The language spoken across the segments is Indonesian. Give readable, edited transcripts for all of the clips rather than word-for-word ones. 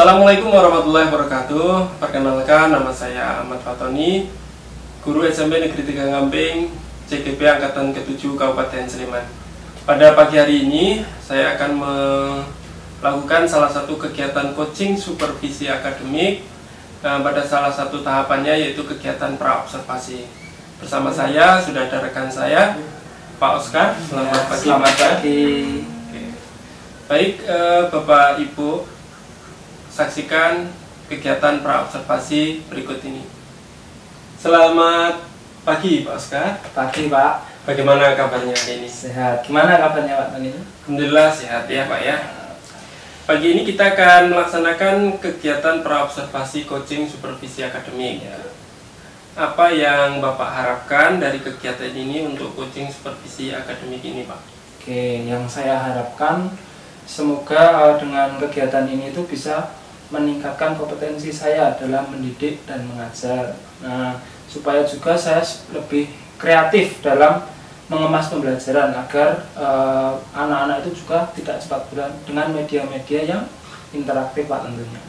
Assalamualaikum warahmatullahi wabarakatuh. Perkenalkan, nama saya Ahmad Fatoni, guru SMP Negeri 3 Ngamping, CGP Angkatan ke-7 Kabupaten Sleman. Pada pagi hari ini, saya akan melakukan salah satu kegiatan coaching supervisi akademik. Pada salah satu tahapannya yaitu kegiatan pra-observasi. Bersama saya sudah ada rekan saya, Pak Oscar. Selamat pagi. Selamat pagi. Oke. Baik, Bapak Ibu, saksikan kegiatan pra-observasi berikut ini. Selamat pagi, Pak Oscar. Pagi, Pak. Bagaimana kabarnya hari ini? Sehat. Gimana kabarnya, Pak Tony? Alhamdulillah sehat ya, Pak ya. Pagi ini kita akan melaksanakan kegiatan pra-observasi coaching supervisi akademik. Apa yang Bapak harapkan dari kegiatan ini untuk coaching supervisi akademik ini, Pak? Oke, yang saya harapkan semoga dengan kegiatan ini itu bisa meningkatkan kompetensi saya dalam mendidik dan mengajar. Nah, supaya juga saya lebih kreatif dalam mengemas pembelajaran agar anak-anak itu juga tidak cepat bosan dengan media-media yang interaktif, Pak, tentunya.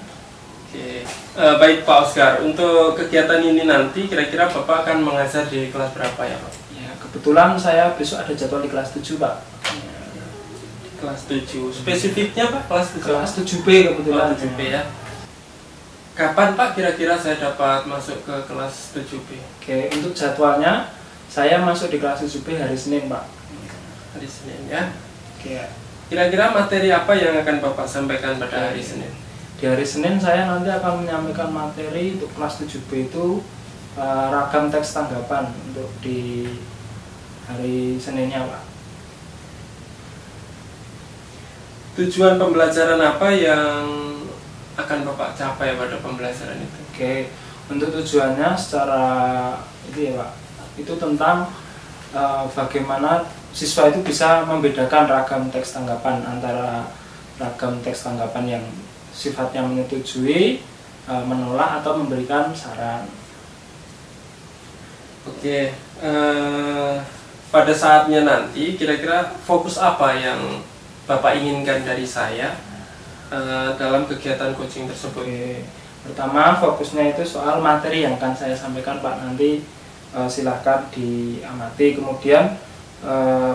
Oke. Baik Pak Oscar, untuk kegiatan ini nanti kira-kira Bapak akan mengajar di kelas berapa ya, Pak? Ya, kebetulan saya besok ada jadwal di kelas 7, Pak. Kelas 7. Spesifiknya Pak, kelas 7? Kelas 7B kebetulan. 7B ya. Kapan Pak kira-kira saya dapat masuk ke kelas 7B? Oke, untuk jadwalnya saya masuk di kelas 7B hari Senin, Pak. Hari Senin ya. Oke. Kira-kira materi apa yang akan Bapak sampaikan pada hari Senin? Di hari Senin saya nanti akan menyampaikan materi untuk kelas 7B itu ragam teks tanggapan untuk di hari Seninnya, Pak. Tujuan pembelajaran apa yang akan Bapak capai pada pembelajaran itu? Oke, untuk tujuannya secara itu ya, Pak, itu tentang bagaimana siswa itu bisa membedakan ragam teks tanggapan antara ragam teks tanggapan yang sifatnya menyetujui, menolak, atau memberikan saran. Oke, pada saatnya nanti kira-kira fokus apa yang Bapak inginkan dari saya dalam kegiatan coaching tersebut? Oke. Pertama, fokusnya itu soal materi yang akan saya sampaikan, Pak. Nanti silahkan diamati. Kemudian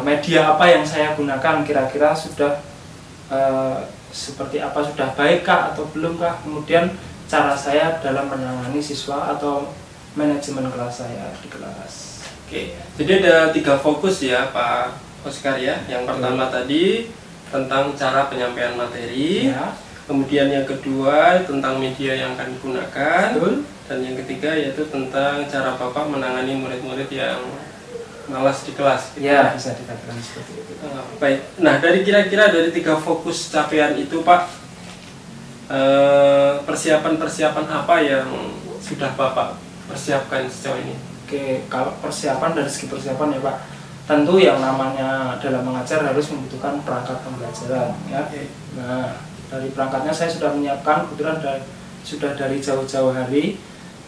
media apa yang saya gunakan kira-kira sudah seperti apa, sudah baikkah atau belumkah. Kemudian cara saya dalam menangani siswa atau manajemen kelas saya di kelas. Oke, jadi ada 3 fokus ya Pak Oscar ya. Yang pertama tadi tentang cara penyampaian materi, Ya. kemudian yang kedua tentang media yang akan digunakan, Betul. dan yang ketiga yaitu tentang cara Bapak menangani murid-murid yang malas di kelas. Gitu. Ya, bisa dikatakan seperti itu. Baik, nah dari kira-kira dari 3 fokus capaian itu Pak, persiapan-persiapan apa yang sudah Bapak persiapkan sejauh ini? Oke, kalau persiapan, dari segi persiapan ya, Pak, tentu yang namanya dalam mengajar harus membutuhkan perangkat pembelajaran ya. Nah, dari perangkatnya saya sudah menyiapkan, kebetulan sudah dari jauh-jauh hari.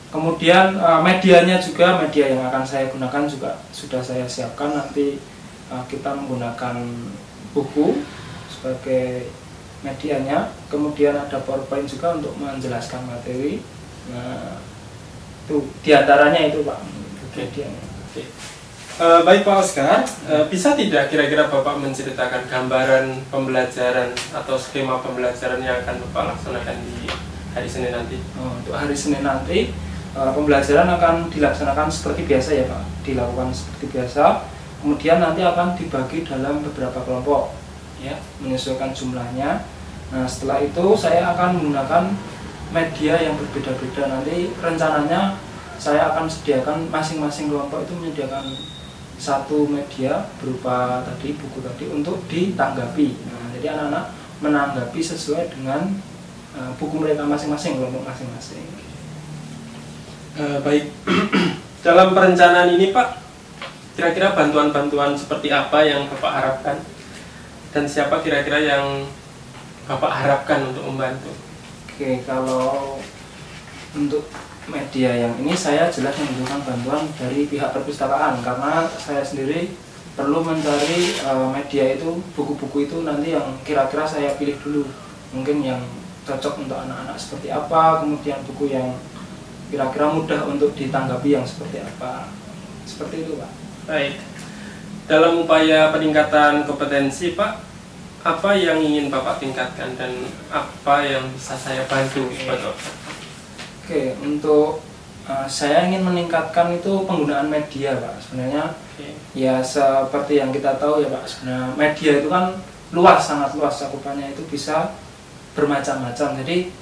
Kemudian medianya juga, media yang akan saya gunakan juga sudah saya siapkan. Nanti kita menggunakan buku sebagai medianya, kemudian ada PowerPoint juga untuk menjelaskan materi. Nah, itu diantaranya itu, Pak, medianya. Oke. Baik Pak Oscar, bisa tidak kira-kira Bapak menceritakan gambaran pembelajaran atau skema pembelajaran yang akan Bapak laksanakan di hari Senin nanti? Untuk hari Senin nanti pembelajaran akan dilaksanakan seperti biasa ya, Pak, dilakukan seperti biasa. Kemudian nanti akan dibagi dalam beberapa kelompok ya, menyesuaikan jumlahnya. Nah, setelah itu saya akan menggunakan media yang berbeda-beda. Nanti rencananya saya akan sediakan, masing-masing kelompok itu menyediakan satu media berupa tadi buku tadi untuk ditanggapi. Nah, jadi anak-anak menanggapi sesuai dengan buku mereka masing-masing, kelompok masing-masing. Baik, dalam perencanaan ini Pak, kira-kira bantuan-bantuan seperti apa yang Bapak harapkan? Dan siapa kira-kira yang Bapak harapkan untuk membantu? Oke, kalau untuk media yang ini saya jelas membutuhkan bantuan dari pihak perpustakaan, karena saya sendiri perlu mencari media itu, buku-buku itu nanti yang kira-kira saya pilih dulu, mungkin yang cocok untuk anak-anak seperti apa, kemudian buku yang kira-kira mudah untuk ditanggapi yang seperti apa. Seperti itu, Pak. Baik. Dalam upaya peningkatan kompetensi, Pak, apa yang ingin Bapak tingkatkan dan apa yang bisa saya bantu? Oke, untuk saya ingin meningkatkan itu penggunaan media, Pak. Sebenarnya ya seperti yang kita tahu ya, Pak, sebenarnya media itu kan luas, sangat luas cakupannya, itu bisa bermacam-macam. Jadi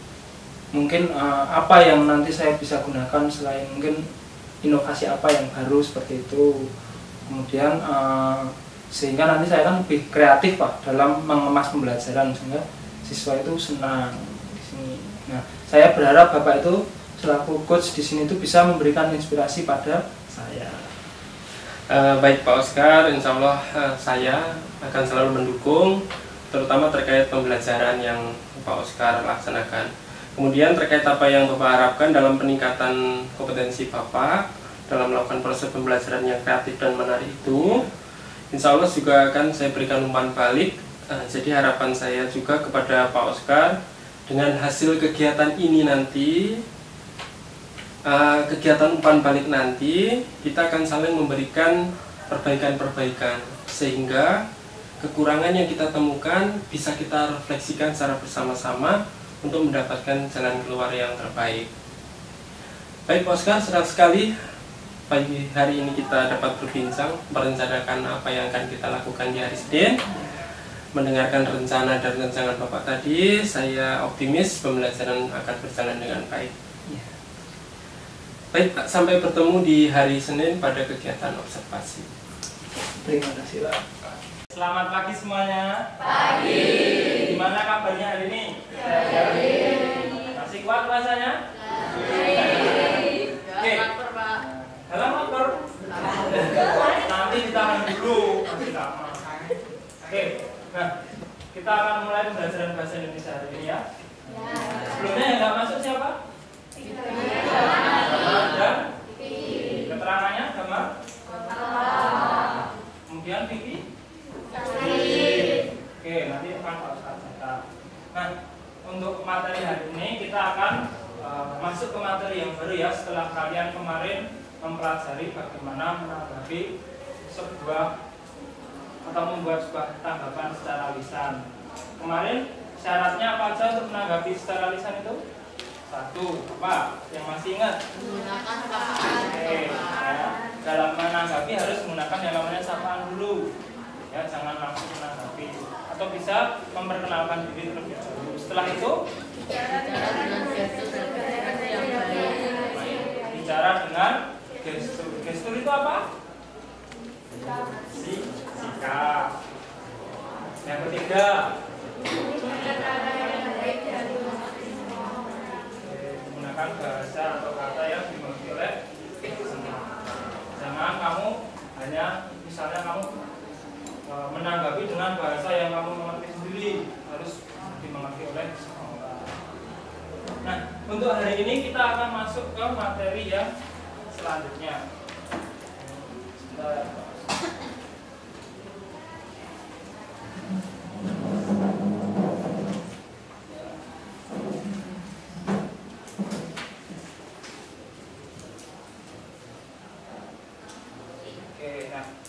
mungkin apa yang nanti saya bisa gunakan selain mungkin inovasi apa yang baru seperti itu. Kemudian sehingga nanti saya kan lebih kreatif, Pak, dalam mengemas pembelajaran sehingga siswa itu senang di sini. Nah, saya berharap Bapak itu selaku coach di sini itu bisa memberikan inspirasi pada saya. Baik Pak Oscar, insya Allah saya akan selalu mendukung, terutama terkait pembelajaran yang Pak Oscar laksanakan. Kemudian terkait apa yang Bapak harapkan dalam peningkatan kompetensi Bapak dalam melakukan proses pembelajaran yang kreatif dan menarik itu, insya Allah juga akan saya berikan umpan balik. Jadi harapan saya juga kepada Pak Oscar, dengan hasil kegiatan ini nanti, kegiatan umpan balik nanti, kita akan saling memberikan perbaikan-perbaikan sehingga kekurangan yang kita temukan bisa kita refleksikan secara bersama-sama untuk mendapatkan jalan keluar yang terbaik. Baik Pak Oscar, senang sekali pagi hari ini kita dapat berbincang, merencanakan apa yang akan kita lakukan di hari Senin. Mendengarkan rencana dan rancangan Bapak tadi, saya optimis pembelajaran akan berjalan dengan baik. Baik Pak, sampai bertemu di hari Senin pada kegiatan observasi. Terima kasih, Pak. Selamat pagi semuanya. Pagi. Gimana kabarnya hari ini? Baik. Masih kuat rasanya? Baik. Oke. Dalam lapor. Nanti ditahan dulu. Masih lama. Oke. Nah, kita akan mulai pembelajaran bahasa Indonesia hari ini ya. Sebelumnya yang nggak masuk siapa? Dan keterangannya gambar. Kemudian Vicky. Oke, nanti akan Pak Ustadz catat. Nah, untuk materi hari ini kita akan masuk ke materi yang baru ya, setelah kalian kemarin mempelajari bagaimana menanggapi sebuah atau membuat sebuah tanggapan secara lisan. Kemarin syaratnya apa aja untuk menanggapi secara lisan itu? Satu, apa? Yang masih ingat? Menggunakan sapaan. Oke, ya. Dalam menanggapi harus menggunakan yang namanya sapaan dulu. Ya, jangan langsung menanggapi. Atau bisa memperkenalkan diri terlebih dahulu. Setelah itu, Bicara dengan gestur dan ekspresi yang baik. bicara dengan gestur. Gestur itu apa? Sikap. Yang ketiga, menggunakan bahasa atau kata yang dimengerti oleh semua. Jangan kamu hanya misalnya kamu menanggapi dengan bahasa yang kamu mengerti sendiri, harus dimengerti oleh semua orang. Nah, untuk hari ini kita akan masuk ke materi yang selanjutnya. Sebentar.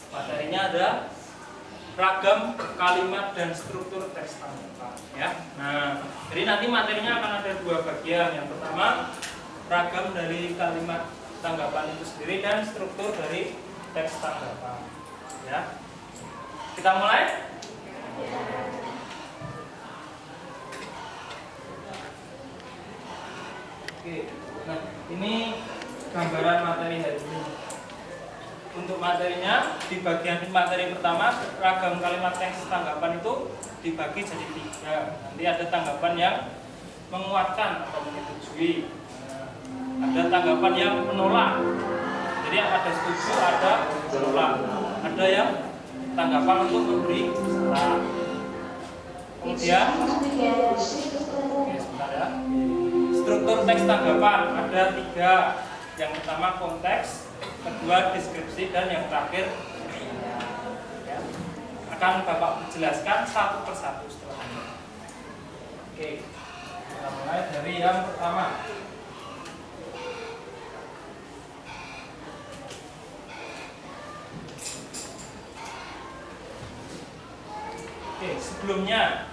Materinya ada ragam kalimat dan struktur teks tanggapan ya. Nah, jadi nanti materinya akan ada dua bagian. Yang pertama, ragam dari kalimat tanggapan itu sendiri dan struktur dari teks tanggapan ya. Kita mulai? Oke. Nah, ini gambaran materi hari ini. Untuk materinya, di bagian materi pertama, ragam kalimat teks tanggapan itu dibagi jadi 3. Nanti ada tanggapan yang menguatkan atau menyetujui, ada tanggapan yang menolak. Jadi ada setuju, ada menolak. Ada yang tanggapan untuk memberi saran. Kemudian, sebentar ya. Struktur teks tanggapan ada 3. Yang pertama konteks, kedua deskripsi, dan yang terakhir ya. Akan Bapak jelaskan satu persatu setelah ini. Oke. Kita mulai dari yang pertama. Oke, sebelumnya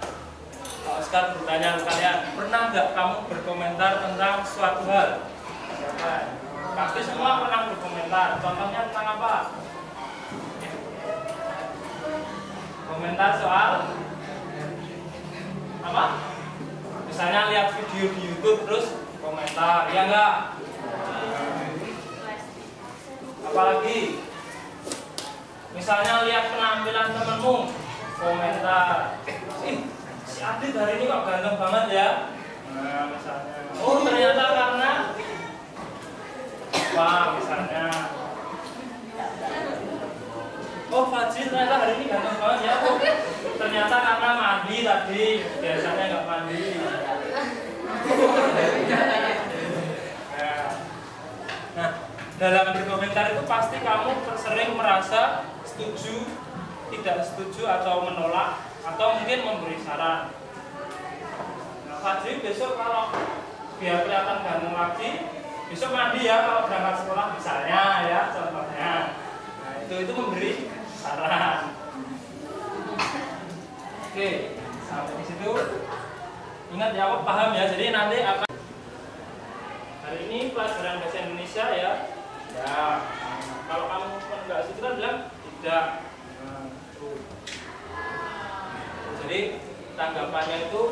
Pak Oscar bertanya ke kalian, pernah nggak kamu berkomentar tentang suatu hal? Pasti semua pernah berkomentar. Contohnya tentang apa? Komentar soal apa? Misalnya lihat video di YouTube terus komentar, ya enggak? Apalagi? Misalnya lihat penampilan temenmu, komentar. Si Adit hari ini kok ganteng banget ya? Nah, misalnya. Oh, ternyata karena wah, misalnya. Oh, Fajri ternyata hari ini ganteng banget ya. Oh, ternyata karena mandi tadi, biasanya nggak mandi. Nah, dalam berkomentar itu pasti kamu sering merasa setuju, tidak setuju, atau menolak, atau mungkin memberi saran. Nah, Fajri besok kalau biar kelihatan ganteng lagi, besok mandi ya kalau berangkat sekolah misalnya ya, contohnya. Nah, itu memberi saran. Oke, sampai di situ. Ingat ya, aku paham ya. Jadi nanti akan hari ini pelajaran bahasa Indonesia ya. Ya, kalau kamu nggak setuju kan bilang tidak. Jadi tanggapannya itu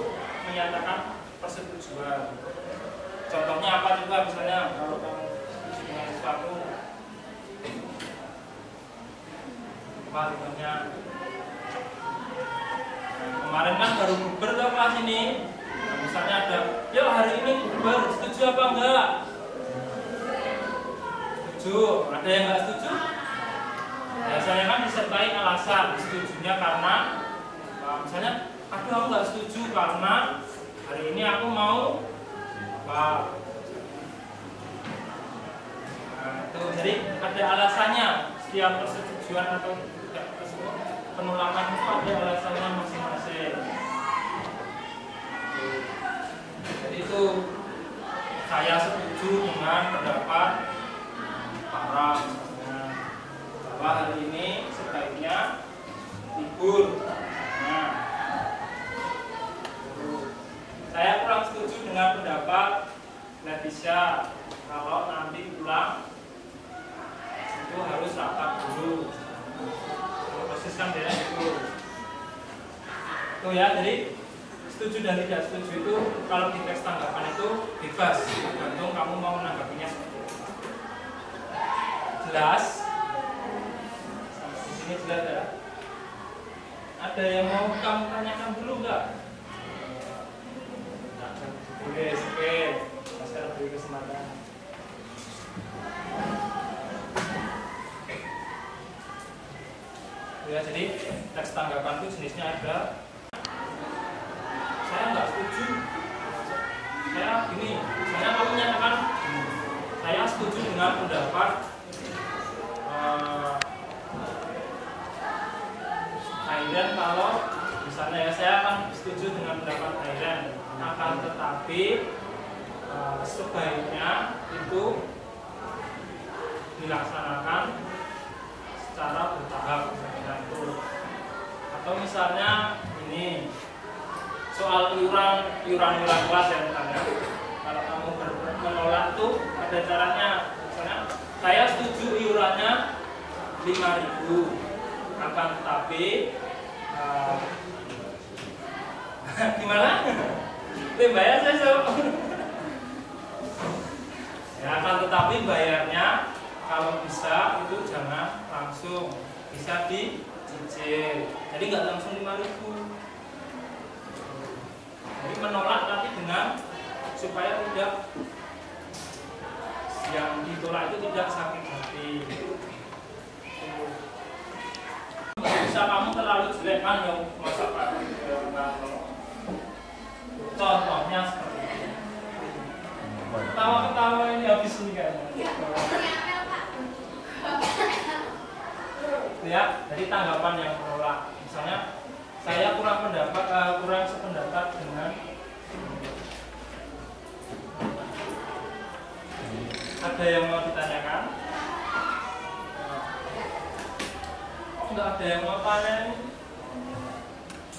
menyatakan persetujuan. Contohnya apa juga, misalnya kalau kamu setuju dengan sesuatu, apa contohnya? Nah, kemarin kan baru bukber tuh kelas ini. Nah, misalnya ada, yuk hari ini bukber, setuju apa enggak? Setuju. Ada yang enggak setuju? Biasanya kan disertai alasan. Setujunya karena misalnya, aduh aku nggak setuju karena hari ini aku mau apa. Nah, itu jadi ada alasannya. Setiap persetujuan atau tidak penolakan itu ada alasannya masing-masing. Jadi itu saya setuju dengan pendapat para misalnya bahwa hari ini sebaiknya libur. Nah, saya kurang setuju dengan pendapat Leticia kalau nanti pulang itu harus rapat dulu. Proses kan dia itu. Tuh ya, jadi setuju dan tidak setuju itu kalau di teks tanggapan itu bebas, tergantung kamu mau menanggapinya seperti apa. Jelas? Sampai di sini jelas ya? Ada yang mau kamu tanyakan dulu nggak? Boleh, oke. Saya beri kesempatan. Ya, jadi teks tanggapan itu jenisnya ada. Saya nggak setuju. Saya gini, misalnya kamu menyatakan saya setuju dengan pendapat Aidan kalau misalnya ya, saya akan setuju dengan pendapat Aidan, akan tetapi sebaiknya itu dilaksanakan secara bertahap, atau misalnya ini soal iuran kelas ya, misalnya kalau kamu menolak tuh ada caranya. Misalnya saya setuju iurannya 5.000, akan tetapi gimana? Bayar saya so. Ya, akan tetapi bayarnya kalau bisa itu jangan langsung, bisa dicicil. Jadi nggak langsung 5.000. Jadi menolak tapi dengan supaya tidak yang ditolak itu tidak sakit hati. Bisa kamu terlalu jelek kan yang masa contohnya seperti ini. Ketawa-ketawa ini habis ini kayaknya. Ya, jadi tanggapan yang menolak. Misalnya saya kurang sependapat dengan Ada yang mau ditanyakan? Oh, nggak ada yang mau tanya?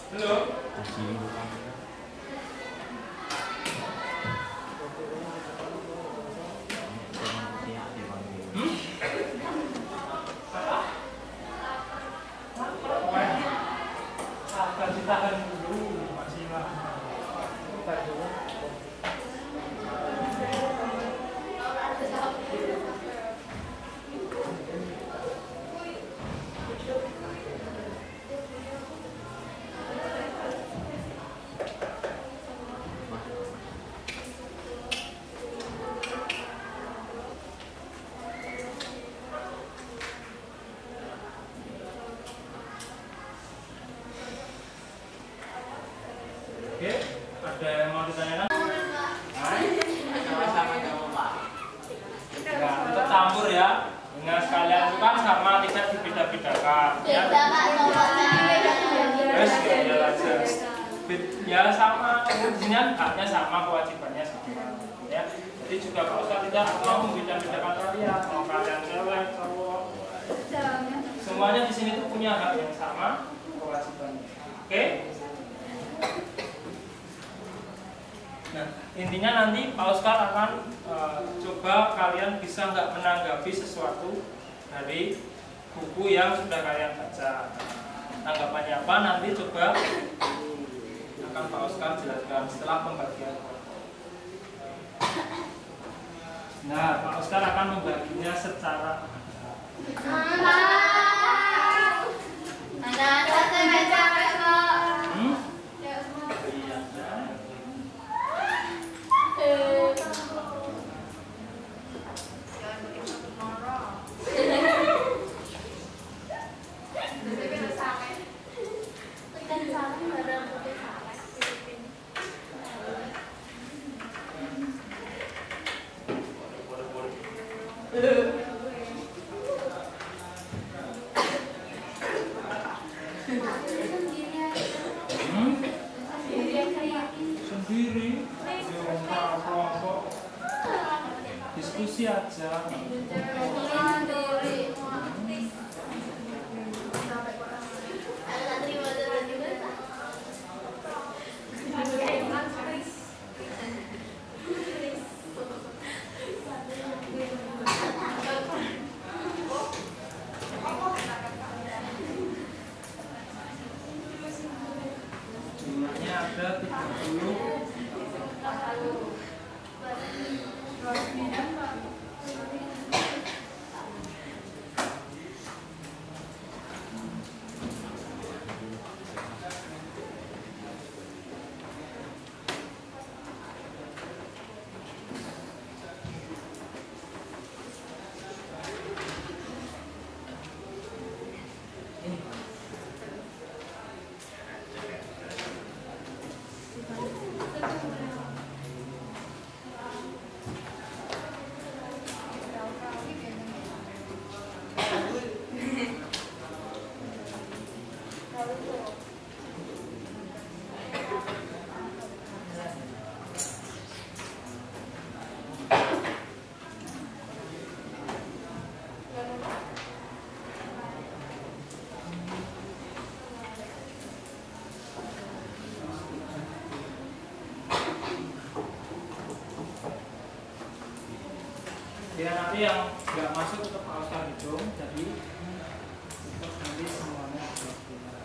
Belum? Sabar, ditahan dulu, masih lama. Oke, ada yang mau ditanyakan? Sama-sama kamu Pak. Ya, untuk campur ya. Dengan sekalian itu kan sama, tidak dibeda-bedakan. Ya, terus ya aja. Ya sama, intinya haknya sama, kewajibannya sama. Ya, jadi juga Pak Ustadz tidak mau membeda-bedakan kalian, mau kalian cewek, cowok. Semuanya di sini tuh punya hak yang sama, kewajibannya. Oke? Nah, intinya nanti Pak Oscar akan coba kalian bisa nggak menanggapi sesuatu dari buku yang sudah kalian baca. Tanggapannya apa nanti coba akan Pak Oscar jelaskan setelah pembagian kelompok. Nah, Pak Oscar akan membaginya secara sendiri, kelompok, diskusi aja. Jumlahnya ada 30. Ya nanti yang nggak masuk untuk Pak Oscar hitung, jadi untuk nanti semuanya dilakukan.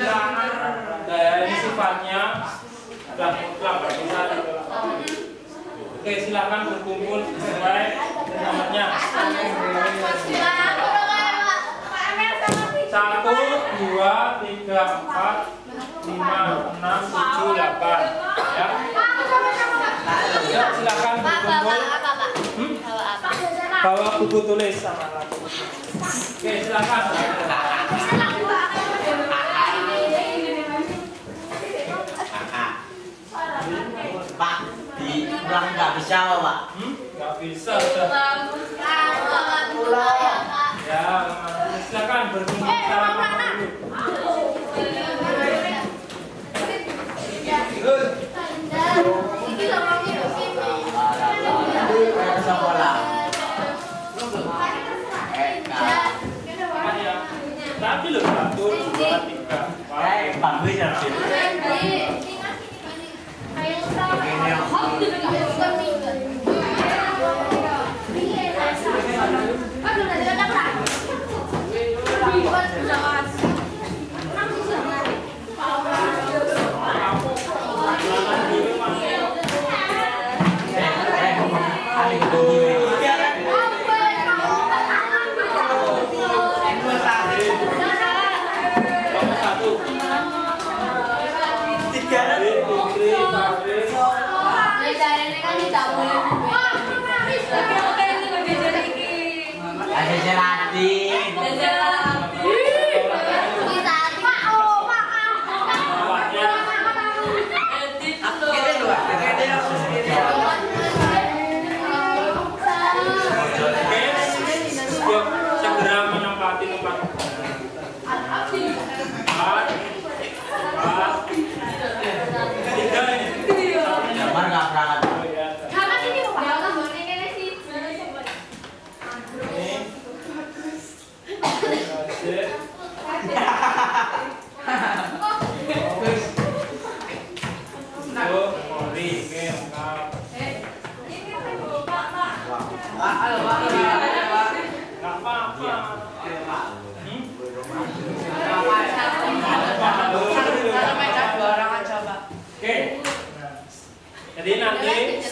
Gaya ini sifatnya adalah mutlak, nggak bisa ditolak. Oke, silakan berkumpul sesuai nomornya. 1, 2, 3, 4, 5, 6, 7, 8. Ya. Silakan berkumpul. Bawa buku tulis sama lagi. Oke, silakan. Pak, diulang nggak bisa Pak? Nggak bisa. Ya, silakan berkumpul secara nomor dulu. Tapi loh, 1, 2, 3, 4. Pak Wi ya sih. Ada gelatin. Segera menempati tempat. 3 ini. Jamar nggak berangkat. Oke, jadi nanti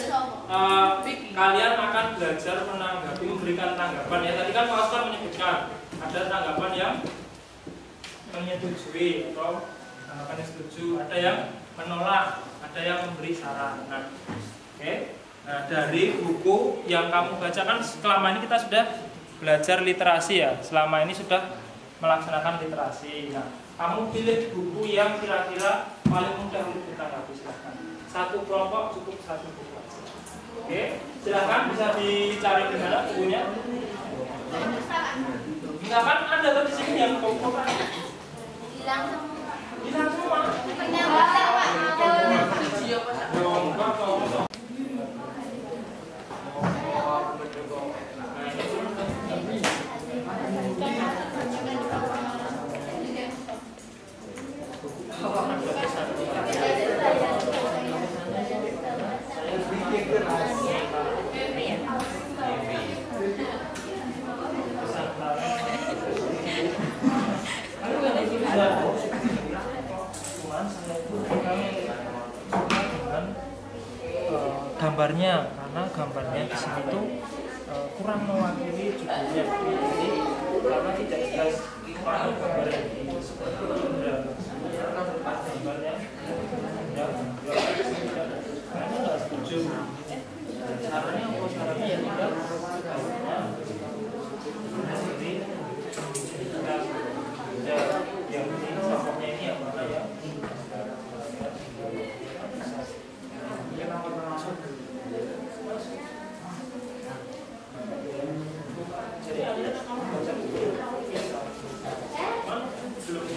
kalian akan belajar menanggapi, memberikan tanggapan ya. Tadi kan Pak Oscar menyebutkan ada tanggapan yang menyetujui atau tanggapan yang setuju, ada yang menolak, ada yang memberi saran. Nah, oke. Nah, dari buku yang kamu bacakan selama ini kita sudah belajar literasi ya. Selama ini sudah melaksanakan literasi. Nah, kamu pilih buku yang kira-kira paling mudah untuk ditanggapi, silahkan. Satu kelompok cukup satu buku. Oke, silahkan bisa dicari di mana bukunya. Enggak kan ada di sini yang kelompok kan? Hilang semua. Gambarnya, karena gambarnya di sini tuh kurang mewakili judulnya. Jadi karena tidak jelas mana gambar yang seperti itu, gambarnya karena nggak setuju. Caranya apa? Caranya ya tidak gambarnya. Jadi yang ini contohnya ini yang mana ya? Jadi ada kamu baca buku belum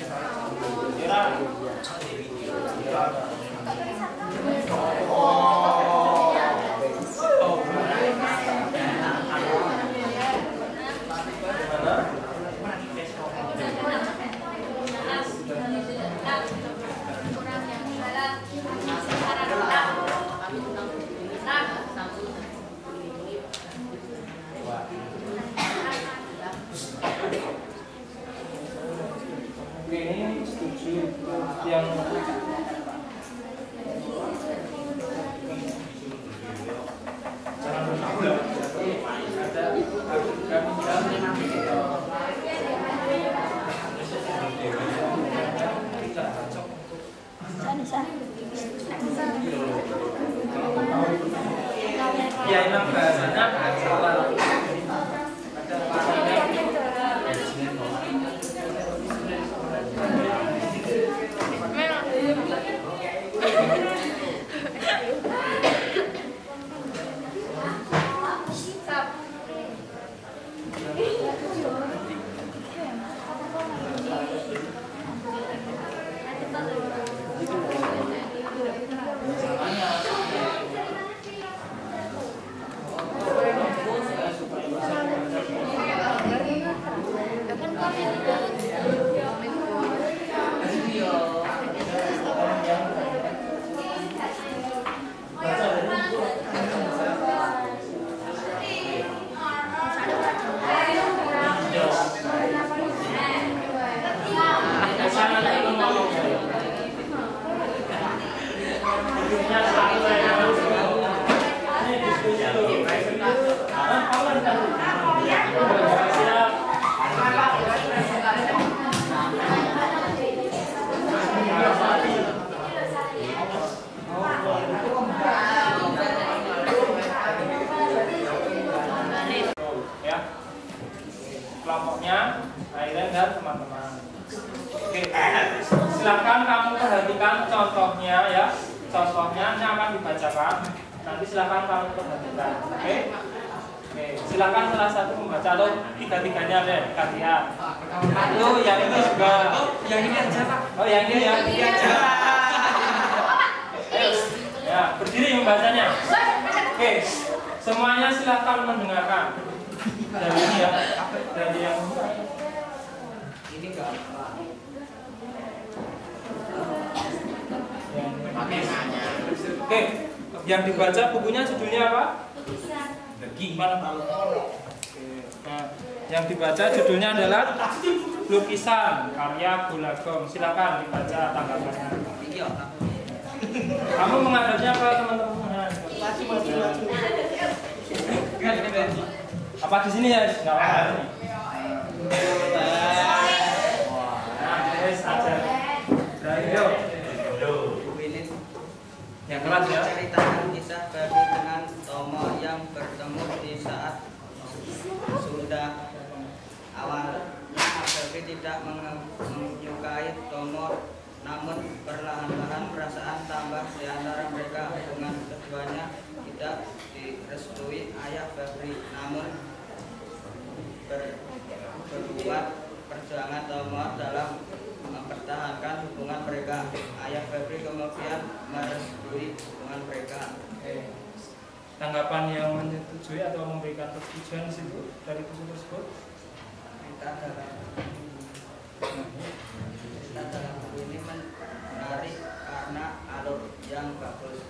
kelompoknya, Airen dan teman-teman. Oke, silakan kamu perhatikan contohnya ya. Contohnya ini akan dibacakan. Nanti silakan kamu perhatikan. Oke, silakan salah satu membaca atau tiga-tiganya deh gantian. Itu yang ini juga. Yang ini aja Pak. Oh yang ini ya. Ini aja. Ya, berdiri membacanya. Oke, semuanya silakan mendengarkan. Dari ini ya, dari yang Ini enggak apa. Oke, yang dibaca bukunya judulnya apa? Gimana Pak? Nah, yang dibaca judulnya adalah Lukisan karya Bulagong. Silakan dibaca tanggapannya. Iya. Kamu menghadapnya apa teman-teman? Apa di sini ya? Nggak apa-apa. Nah, terus aja. Ayo. Yang kelas ya. Ceritakan kisah Babi dengan Tomo yang bertemu di saat sudah awalnya Babi tidak menyukai Tomo, namun perlahan-lahan perasaan tambah di antara mereka. Hubungan keduanya tidak direstui ayah Babi, namun berbuat perjuangan Tomo dalam mempertahankan hubungan mereka. Ayah Febri kemudian merestui hubungan mereka. Tanggapan yang menyetujui atau memberikan persetujuan di situ dari buku tersebut? Cerita dalam buku ini menarik karena alur yang bagus.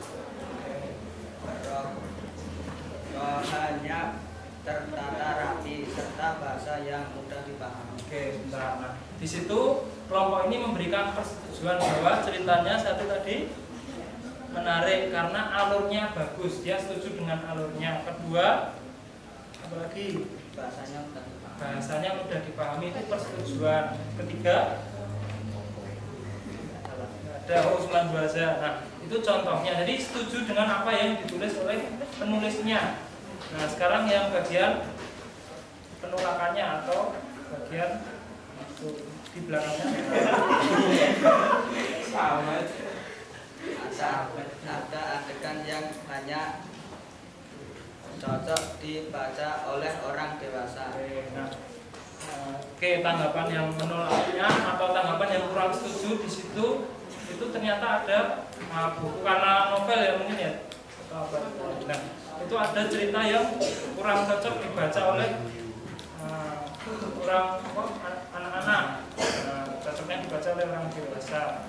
Rohanya tertata rapi serta bahasa yang mudah dipahami. Oke, sebentar. Nah, di situ kelompok ini memberikan persetujuan bahwa ceritanya satu tadi menarik karena alurnya bagus. Dia setuju dengan alurnya. Kedua, apalagi bahasanya mudah dipahami, itu persetujuan. Ketiga, ada usulan bahasa. Nah, itu contohnya. Jadi setuju dengan apa yang ditulis oleh penulisnya. Nah, sekarang yang bagian penolakannya atau bagian di belakangnya sama. Ada adegan yang hanya cocok dibaca oleh orang dewasa. Oke, tanggapan yang menolaknya atau tanggapan yang kurang setuju di situ itu ternyata ada buku karena novel ya mungkin ya. Nah, itu ada cerita yang kurang cocok dibaca oleh anak-anak. Cocoknya dibaca oleh orang dewasa.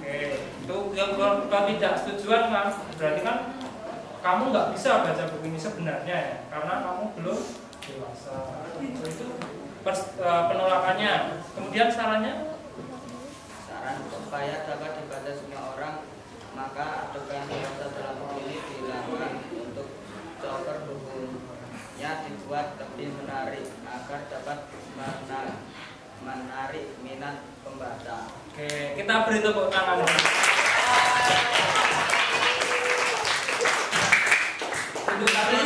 Oke, itu kalau tidak setujuan kan berarti kan kamu nggak bisa baca buku ini sebenarnya ya, karena kamu belum dewasa. Itu penolakannya. Kemudian sarannya? Saran supaya dapat dibaca semua orang, maka adegan dewasa dalam buku ini dilakukan untuk cover bukunya dibuat lebih menarik agar dapat menarik minat pembaca. Oke, kita beri tepuk tangan. Itu tadi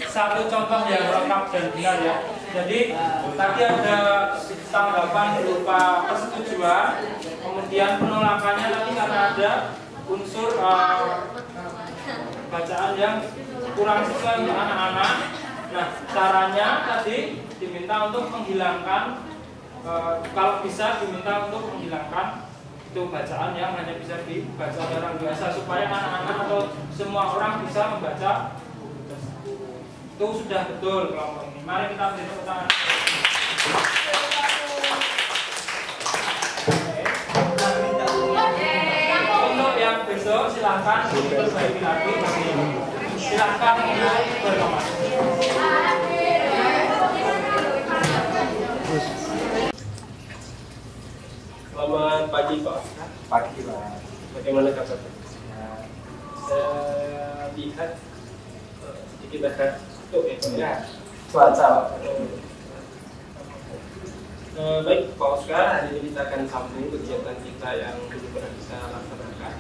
satu contoh yang lengkap dan benar ya. Jadi tadi ada tanggapan berupa persetujuan, kemudian penolakannya tapi karena ada unsur bacaan yang kurang sesuai untuk anak-anak. Nah, caranya tadi diminta untuk menghilangkan, kalau bisa diminta untuk menghilangkan itu bacaan yang hanya bisa dibaca oleh orang biasa supaya anak-anak atau semua orang bisa membaca buku tersebut. Itu sudah betul kelompok ini. Mari kita beri tepuk tangan. Untuk yang besok silahkan diperbaiki lagi. Silahkan untuk berkemas. Selamat pagi Pak. Pagi Pak. Bagaimana kabarnya? Saya lihat sedikit agak ya. Cuaca. Baik Pak Oscar, hari ini kita akan sambung kegiatan kita yang dulu pernah kita laksanakan.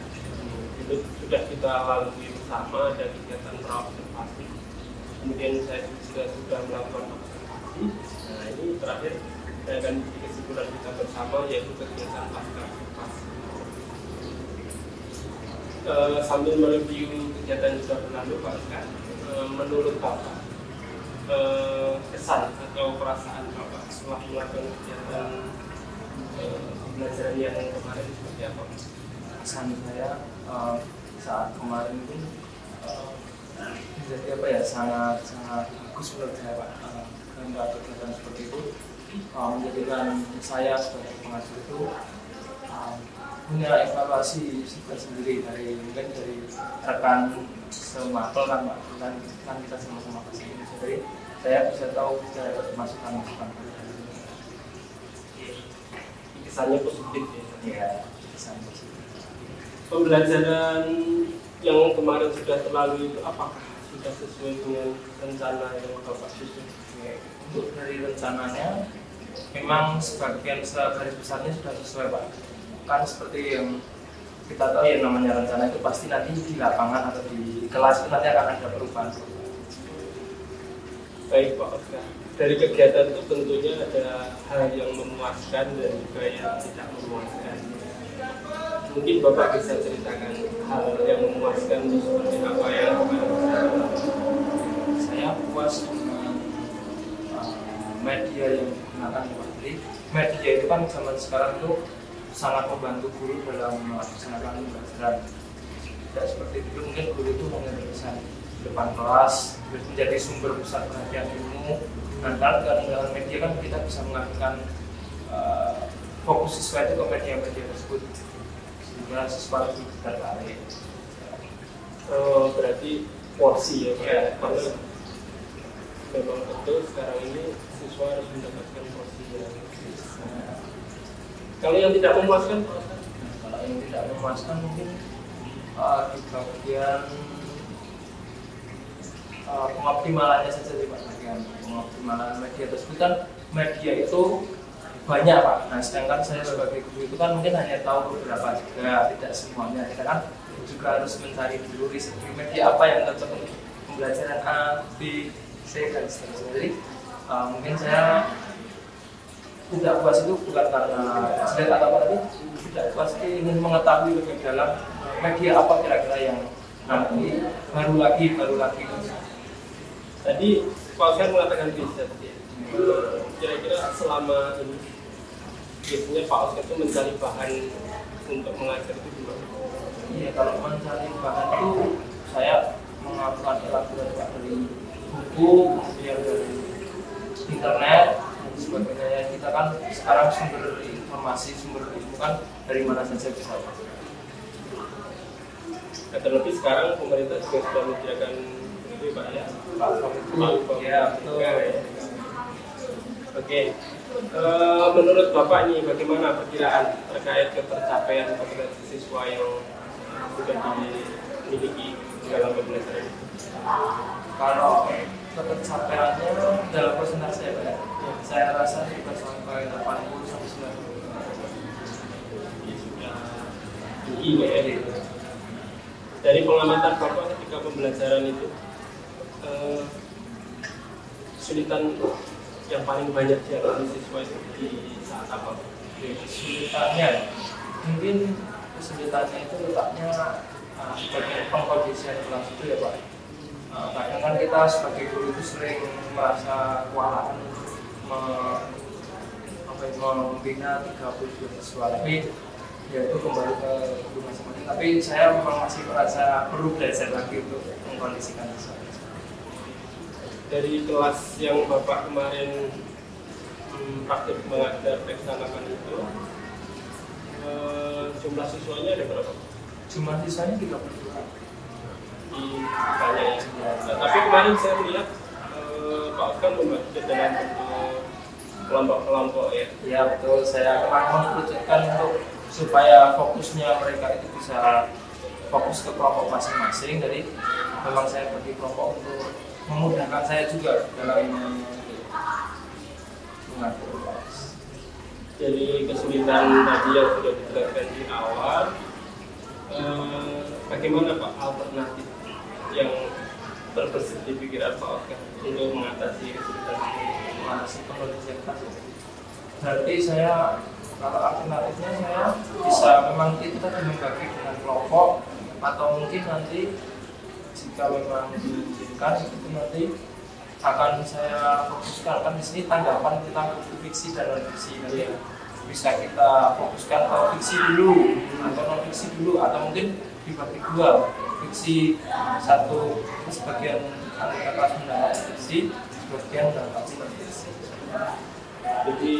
Itu sudah kita lalui bersama, ada kegiatan praobservasi. Kemudian saya juga sudah melakukan observasi. Nah ini terakhir saya akan bikin kesimpulan kita bersama, yaitu kegiatan pasca. Sambil mereview kegiatan yang sudah berlalu, Pak Oscar, menurut Bapak kesan atau perasaan Bapak setelah melakukan kegiatan pembelajaran yang kemarin seperti apa? Kesan saya saat kemarin itu jadi apa ya, sangat bagus menurut saya Pak. Karena kegiatan seperti itu menjadikan saya sebagai pengajar itu punya evaluasi sendiri dari mungkin dari rekan semapel kan Pak, kan kita sama-sama bahasa Indonesia, jadi saya bisa tahu bisa masukan Kesannya positif ya, kesan positif. Pembelajaran yang kemarin sudah terlalu itu apakah sudah sesuai dengan rencana yang Bapak susun? Untuk dari rencananya memang sebagian garis besarnya sudah sesuai Pak. Kan seperti yang kita tahu ya, namanya rencana itu pasti nanti di lapangan atau di kelas itu nanti akan ada perubahan. Baik Pak Oscar, dari kegiatan itu tentunya ada hal yang memuaskan dan juga yang tidak memuaskan. Mungkin Bapak bisa ceritakan hal yang memuaskan itu seperti apa yang Saya puas dengan media yang digunakan Pak. Jadi media itu kan zaman sekarang itu sangat membantu guru dalam melaksanakan pembelajaran. Tidak seperti dulu, mungkin guru itu hanya berpesan depan kelas, menjadi sumber pusat perhatian ilmu. Nah, dengan media kan kita bisa mengalihkan fokus siswa itu ke media-media tersebut, sehingga siswa itu tertarik. Berarti porsi ya Pak? Ya, Karena memang betul sekarang ini siswa harus mendapatkan porsi yang kalau yang tidak memuaskan, kalau yang tidak memuaskan mungkin di bagian pengoptimalannya saja di bagian pengoptimalan media tersebut. Kan media itu banyak Pak. Nah, sedangkan saya sebagai guru itu kan mungkin hanya tahu beberapa juga, tidak semuanya. Kita kan juga harus mencari dulu riset media apa yang cocok untuk pembelajaran A, B, C dan seterusnya. Jadi mungkin saya tidak puas itu bukan karena jelek atau apa, tapi tidak puas ingin mengetahui lebih dalam media apa kira-kira yang nanti baru lagi. tadi Pak Oscar mengatakan riset ya. Kira-kira selama ini biasanya Pak Oscar itu mencari bahan untuk mengajar itu gimana? Iya, kalau mencari bahan itu saya melakukan elaborasi dari buku, kemudian dari internet dan sebagainya. Kita kan sekarang sumber informasi, sumber ilmu kan dari mana saja bisa. Nah, terlebih sekarang pemerintah juga sudah menyediakan itu Pak ya. Ya, betul. Oke. Menurut Bapak ini bagaimana perkiraan terkait ketercapaian populasi siswa yang sudah dimiliki dalam pembelajaran ini? Kalau ketercapaiannya dalam persentase ya, saya rasa sudah sampai 80 sampai 90. Ya, sudah tinggi ya. Dari pengamatan Bapak ketika pembelajaran itu, kesulitan yang paling banyak dialami siswa itu di saat apa? Kesulitannya mungkin kesulitannya itu letaknya sebagai pengkondisian kelas itu ya Pak. Kadang kan kita sebagai guru itu sering merasa kewalahan membina 32 siswa, tapi ya itu kembali ke guru masing-masing. Tapi saya memang masih merasa perlu belajar lagi untuk mengkondisikan siswa. Dari kelas yang Bapak kemarin praktik mengajar laksanakan itu, jumlah siswanya ada berapa? Jumlah siswanya 32. Di banyak ya. Nah, tapi kemarin saya melihat Pak Oscar membagi dalam bentuk kelompok-kelompok ya. Ya betul, saya akan mengerucutkan untuk supaya fokusnya mereka itu bisa fokus ke kelompok masing-masing. Jadi memang saya bagi kelompok untuk memudahkan saya juga dalam mengatur kelas. Jadi kesulitan tadi yang sudah dijelaskan di awal, bagaimana Pak alternatif yang terbesit di pikiran Pak Oscar untuk mengatasi kesulitan ini? mengatasi kondisi yang tadi. Berarti saya kalau alternatifnya saya bisa memang itu tadi membagi dengan kelompok, atau mungkin nanti jika memang diizinkan itu nanti akan saya fokuskan, kan di sini tanggapan tentang fiksi dan non fiksi, nanti bisa kita fokuskan ke fiksi dulu atau non fiksi dulu, atau mungkin dibagi dua, fiksi satu sebagian anggota kelas mendapat fiksi, sebagian mendapat non fiksi. Jadi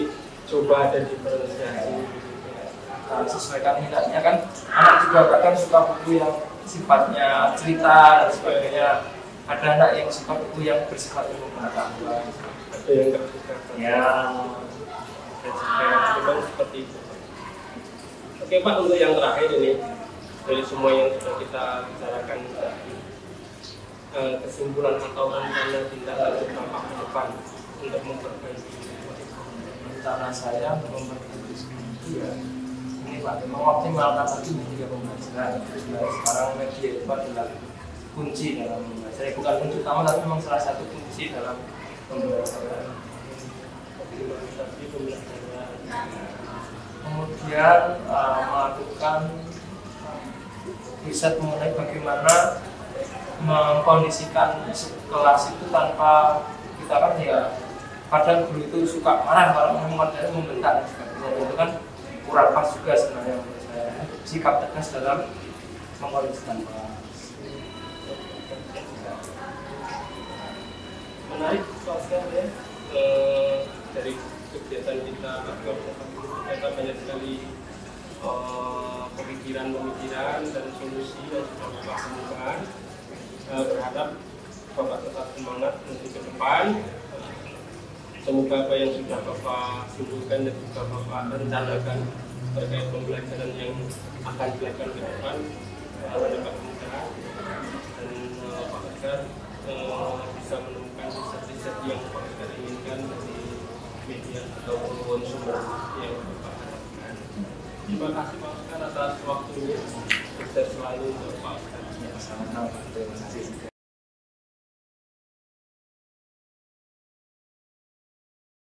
coba ada diferensiasi. Sesuaikan minatnya, kan anak juga kadang suka buku yang sifatnya cerita dan sebagainya. Ada anak yang suka buku yang bersifat ilmu pengetahuan, Ada yang nggak suka. ya. Dan memang seperti itu. Oke Pak, untuk yang terakhir ini dari semua yang sudah kita bicarakan tadi, kesimpulan atau rencana tindak lanjut apa ke depan untuk memperbaiki Rencana saya untuk memperbaiki itu ya ini Pak, mengoptimalkan lagi media pembelajaran. Sekarang media itu adalah kunci dalam membelajar, bukan kunci utama tapi memang salah satu kunci dalam pembelajaran. optimalisasi pembelajaran. Kemudian melakukan riset mengenai bagaimana mengkondisikan kelas itu tanpa kita kan ya kadang guru itu suka marah kalau memang dari membentak dan sebagainya, itu kan kurang pas juga sebenarnya menurut saya. Sikap tegas dalam mengkondisikan kelas. Menarik Pak sekali ya, dari kegiatan kita ternyata banyak sekali pemikiran dan solusi yang sudah Bapak temukan. Berharap Bapak tetap semangat nanti ke depan. Semoga apa yang sudah Bapak simpulkan dan juga Bapak rencanakan terkait pembelajaran yang akan dilakukan ke depan dapat kemudahan, dan Pak Edgar bisa menemukan riset-riset yang Pak Edgar inginkan dari media ataupun sumber yang Bapak harapkan. Terima kasih Pak Edgar atas waktunya. Sukses selalu untuk Pak Edgar. Sama-sama, terima kasih.